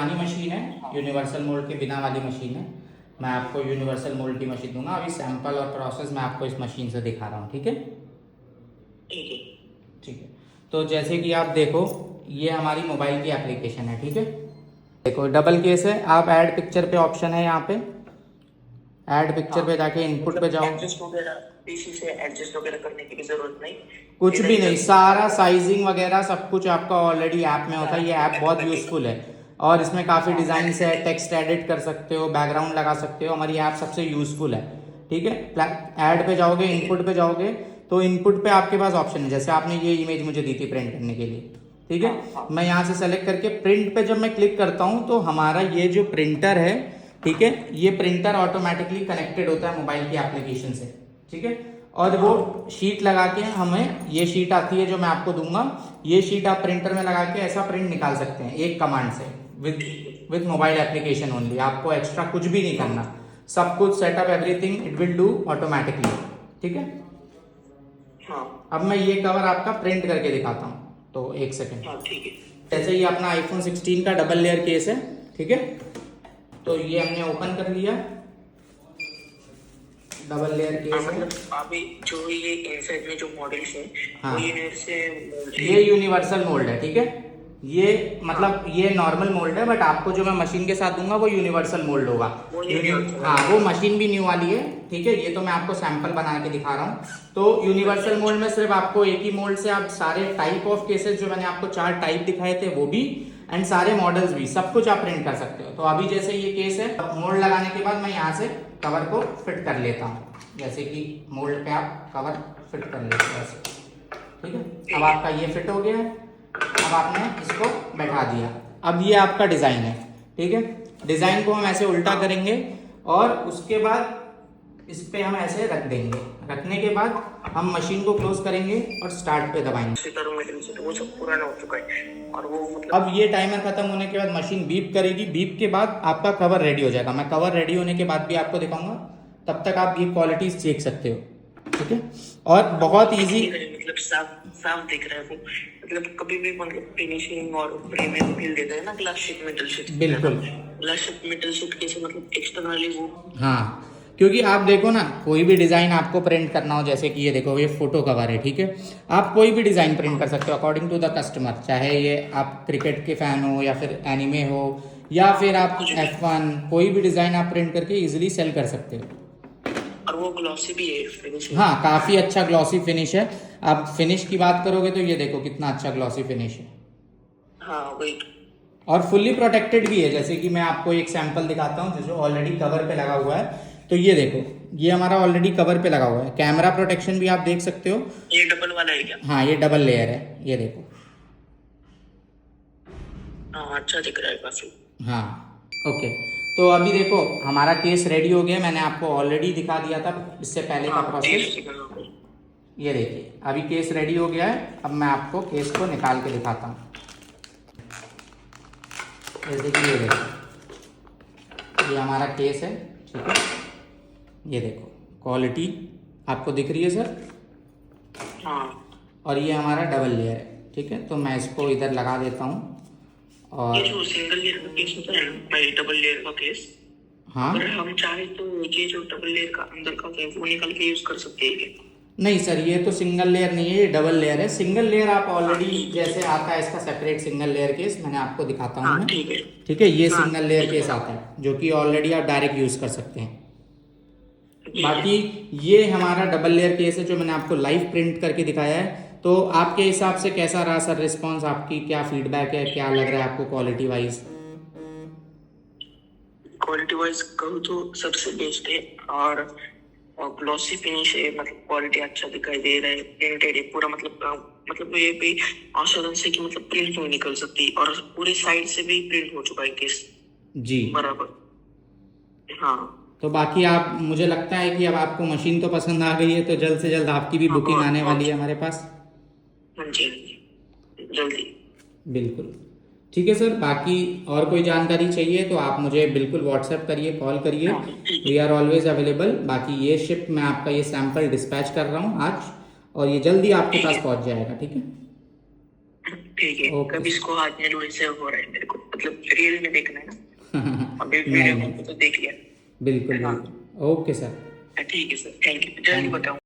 पुरानी मशीन है, universal mould के बिना वाली मशीन है। मैं आपको यूनिवर्सल मोल्ड की मशीन दूंगा। अभी सैंपल और प्रोसेस मैं आपको इस मशीन से दिखा रहा हूँ, ठीक है? ठीक है। ठीक है, तो जैसे कि आप देखो, ये हमारी मोबाइल की एप्लीकेशन है, ठीक है? देखो डबल केस है, आप ऐड पिक्चर पे ऑप्शन है, यहाँ पे ऐड पिक्चर पे जाके इनपुट पे जाओ। एडजस्ट वगैरह पीसी से एडजस्ट वगैरह करने की भी जरूरत नहीं, कुछ भी नहीं, सारा साइजिंग वगैरह सब कुछ आपका ऑलरेडी ऐप में होता है। ये ऐप बहुत यूजफुल है और इसमें काफ़ी डिज़ाइन है, टेक्स्ट एडिट कर सकते हो, बैकग्राउंड लगा सकते हो। हमारी ऐप सबसे यूजफुल है, ठीक है? ऐड पे जाओगे, इनपुट पे जाओगे तो इनपुट पे आपके पास ऑप्शन है। जैसे आपने ये इमेज मुझे दी थी प्रिंट करने के लिए, ठीक है? मैं यहाँ से सेलेक्ट करके प्रिंट पे जब मैं क्लिक करता हूँ तो हमारा ये जो प्रिंटर है, ठीक है, ये प्रिंटर ऑटोमेटिकली कनेक्टेड होता है मोबाइल की एप्लीकेशन से, ठीक है? और वो शीट लगा के हमें, ये शीट आती है जो मैं आपको दूंगा, ये शीट आप प्रिंटर में लगा के ऐसा प्रिंट निकाल सकते हैं एक कमांड से, विद मोबाइल एप्लीकेशन ओनली। आपको एक्स्ट्रा कुछ भी नहीं करना, सब कुछ setup everything it will do automatically, ठीक है? अब मैं ये कवर आपका प्रिंट करके दिखाता हूँ, तो एक सेकेंड। ठीक है। जैसे ये अपना आईफोन 16 का डबल लेयर केस है, ठीक है? तो ये हमने ओपन कर लिया, डबल लेयर केस है। अभी जो ये इनसाइड में जो मॉडल्स है, हाँ, ये यूनिवर्सल मोल्ड है, ठीक है? ये मतलब ये नॉर्मल मोल्ड है, बट आपको जो मैं मशीन के साथ दूंगा वो यूनिवर्सल मोल्ड होगा। हाँ, वो मशीन भी न्यू वाली है, ठीक है? ये तो मैं आपको सैंपल बना के दिखा रहा हूँ। तो यूनिवर्सल मोल्ड में सिर्फ आपको एक ही मोल्ड से आप सारे टाइप ऑफ केसेस, जो मैंने आपको 4 टाइप दिखाए थे वो भी, एंड सारे मॉडल्स भी, सब कुछ आप प्रिंट कर सकते हो। तो अभी जैसे ये केस है, मोल्ड लगाने के बाद मैं यहाँ से कवर को फिट कर लेता हूँ। जैसे कि मोल्ड पे आप कवर फिट कर लेते हो ऐसे, ठीक है? अब आपका ये फिट हो गया है। अब आपने इसको बैठा दिया। अब ये आपका डिजाइन है, ठीक है? डिजाइन को हम ऐसे उल्टा करेंगे और उसके बाद इस पे हम ऐसे रख देंगे। रखने के बाद हम मशीन को क्लोज करेंगे और स्टार्ट पे दबाएंगे। तो वो सब पुराना हो चुका है और वो मतलब अब ये टाइमर खत्म होने के बाद मशीन बीप करेगी। बीप के बाद आपका कवर रेडी हो जाएगा। मैं कवर रेडी होने के बाद भी आपको दिखाऊंगा, तब तक आप ये क्वालिटीज देख सकते हो, ठीक है? और बहुत इजी, मतलब साफ दिख रहा है वो, मतलब कभी भी मतलब फिनिशिंग और प्रीमियम फील देता है ना ग्लास शीट मेटल शीट। बिल्कुल ग्लास शीट मेटल शीट कैसे मतलब एक्सटर्नली वो, हाँ, क्योंकि आप देखो ना, कोई भी डिज़ाइन आपको प्रिंट करना हो, जैसे कि ये देखो, ये फोटो कवर है, ठीक है? आप कोई भी डिज़ाइन प्रिंट कर सकते हो अकॉर्डिंग टू द कस्टमर। चाहे ये आप क्रिकेट के फैन हो या फिर एनिमे हो या फिर आप F1, कोई भी डिज़ाइन आप प्रिंट करके इजीली सेल कर सकते हो। और वो ग्लॉसी भी है फिनिश। हाँ, काफ़ी अच्छा ग्लॉसी फिनिश है। आप फिनिश की बात करोगे तो ये देखो कितना अच्छा ग्लॉसी फिनिश है। हाँ वही, और फुल्ली प्रोटेक्टेड भी है। जैसे कि मैं आपको एक सैंपल दिखाता हूँ जो ऑलरेडी कवर पे लगा हुआ है। तो ये देखो, ये हमारा ऑलरेडी कवर पे लगा हुआ है। कैमरा प्रोटेक्शन भी आप देख सकते हो। ये डबल वाला है क्या? हाँ, ये डबल लेयर है, ये देखो। हाँ अच्छा दिख रहा है काफी। हाँ, ओके। तो अभी देखो हमारा केस रेडी हो गया। मैंने आपको ऑलरेडी दिखा दिया था इससे पहले का प्रोसेस। ये देखिए, अभी केस रेडी हो गया है। अब मैं आपको केस को निकाल के दिखाता हूँ। जैसे कि ये देखो, ये हमारा केस है, ठीक है? ये देखो क्वालिटी आपको दिख रही है सर? हाँ। और ये हमारा डबल लेयर है, ठीक है? तो मैं इसको इधर लगा देता हूँ। और ये जो सिंगल लेयर का केस होता है भाई, डबल लेयर का केस, हाँ, अगर हम चाहे तो ये जो डबल लेयर का अंदर का है वो निकाल के यूज कर सकते हैं क्या? नहीं सर, ये तो सिंगल लेयर नहीं है, ये डबल लेयर है। सिंगल लेयर आप ऑलरेडी जैसे आता है इसका सेपरेट सिंगल लेयर केस, मैंने आपको दिखाता हूँ मैं, ठीक है। ठीक है? ये सिंगल लेयर केस आता है जो कि ऑलरेडी आप डायरेक्ट यूज कर सकते हैं। बाकी ये हमारा डबल लेयर केस है जो मैंने आपको लाइव प्रिंट करके दिखाया है। तो आपके हिसाब से कैसा रहा सर रिस्पॉन्स? आपकी क्या फीडबैक है? क्या लग रहा है आपको क्वालिटी वाइज? क्वालिटी वाइज कहूँ तो सबसे बेस्ट है और ग्लॉसी फिनिश है, मतलब क्वालिटी अच्छा दिखाई दे रहा है, प्रिंटेड है पूरा, मतलब ये भी आसानी से कि मतलब प्रिंट नहीं निकल सकती और पूरी साइड से भी प्रिंट हो चुका है केस जी बराबर। हाँ, तो बाकी आप, मुझे लगता है कि अब आपको मशीन तो पसंद आ गई है, तो जल्द से जल्द आपकी भी बुकिंग आने वाली है हमारे पास। हाँ जी, जल्दी। बिल्कुल, ठीक है सर। बाकी और कोई जानकारी चाहिए तो आप मुझे बिल्कुल व्हाट्सएप करिए, कॉल करिए, वी आर ऑलवेज अवेलेबल। बाकी ये शिप मैं आपका ये सैंपल डिस्पैच कर रहा हूँ आज, और ये जल्दी आपके पास पहुँच जाएगा, ठीक है? ठीक है, ओके। कभी इसको हाथ में लो, ऐसे हो रहा है मेरे को, मतलब रियल में देखना है ना, अभी नहीं वीडियो नहीं, में तो देख लिया। बिल्कुल हाँ बिल्कुल, ओके सर। ठीक है सर, थैंक यू, जल्दी थैंक बताऊँ।